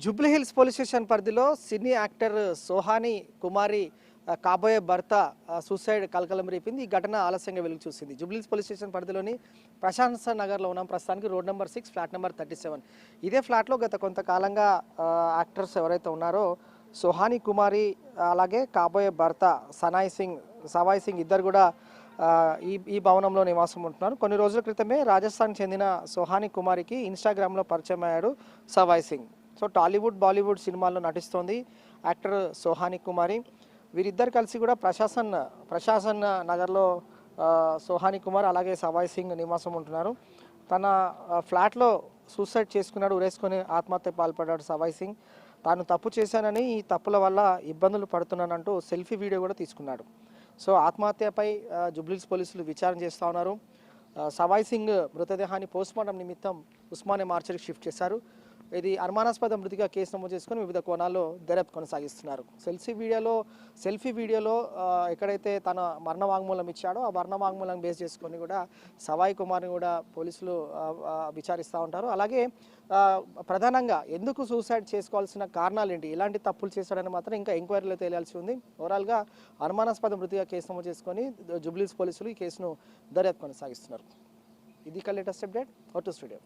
Jubilee Hills police station పరిధిలో cine actor Sohani కుమారి కాబోయే భర్త సూసైడ్ కలకలం రేపింది. ఈ ఘటన ఆలస్యంగా వెలుగు చూసింది. జూబ్లీహిల్స్ పోలీస్ స్టేషన్ పరిధిలోని ప్రశాంత్ నగర్లో ఉన్నాం. ప్రస్తుతానికి రోడ్ నెంబర్ 6 ఫ్లాట్ నెంబర్ 37. ఇదే ఫ్లాట్లో గత కొంతకాలంగా యాక్టర్స్ ఎవరైతే ఉన్నారో సోహాని కుమారి అలాగే కాబోయే భర్త సవాయ్ సింగ్ ఇద్దరు కూడా ఈ భవనంలో నివాసం ఉంటున్నారు. కొన్ని రోజుల క్రితమే రాజస్థాన్కి చెందిన సోహాని కుమారికి ఇన్స్టాగ్రామ్లో పరిచయం అయ్యాడు సవాయ్ సింగ్. సో టాలీవుడ్ బాలీవుడ్ సినిమాల్లో నటిస్తోంది యాక్టర్ సోహాని కుమారి. వీరిద్దరు కలిసి కూడా ప్రశాసన్ నగర్లో సోహాని కుమార్ అలాగే సవాయ్ సింగ్ నివాసం ఉంటున్నారు. తన ఫ్లాట్లో సూసైడ్ చేసుకున్నాడు, ఉరేసుకొని ఆత్మహత్య పాల్పడ్డాడు సవాయ్ సింగ్. తాను తప్పు చేశానని, ఈ తప్పుల వల్ల ఇబ్బందులు పడుతున్నానంటూ సెల్ఫీ వీడియో కూడా తీసుకున్నాడు. సో ఆత్మహత్యపై జూబ్లీహిల్స్ పోలీసులు విచారణ చేస్తూ ఉన్నారు. సవాయ్ సింగ్ మృతదేహాన్ని పోస్ట్మార్టం నిమిత్తం ఉస్మానియా మార్చరీకి షిఫ్ట్ చేశారు. ఇది అనుమానాస్పద మృతిగా కేసు నమోదు చేసుకుని వివిధ కోణాల్లో దర్యాప్తు కొనసాగిస్తున్నారు. సెల్ఫీ వీడియోలో ఎక్కడైతే తన మరణ వాంగ్మూలం ఇచ్చాడో ఆ మరణ వాంగ్మూలం బేస్ చేసుకొని కూడా సవాయ్ కుమార్ని కూడా పోలీసులు విచారిస్తూ ఉంటారు. అలాగే ప్రధానంగా ఎందుకు సూసైడ్ చేసుకోవాల్సిన కారణాలు ఏంటి, ఎలాంటి తప్పులు చేశాడని మాత్రం ఇంకా ఎంక్వైరీలో తేలాల్సి ఉంది. ఓవరాల్గా అనుమానాస్పద మృతిగా కేసు నమోదు చేసుకొని జూబ్లీహిల్స్ పోలీసులు ఈ కేసును దర్యాప్తు కొనసాగిస్తున్నారు. ఇది లేటెస్ట్ అప్డేట్. To studio.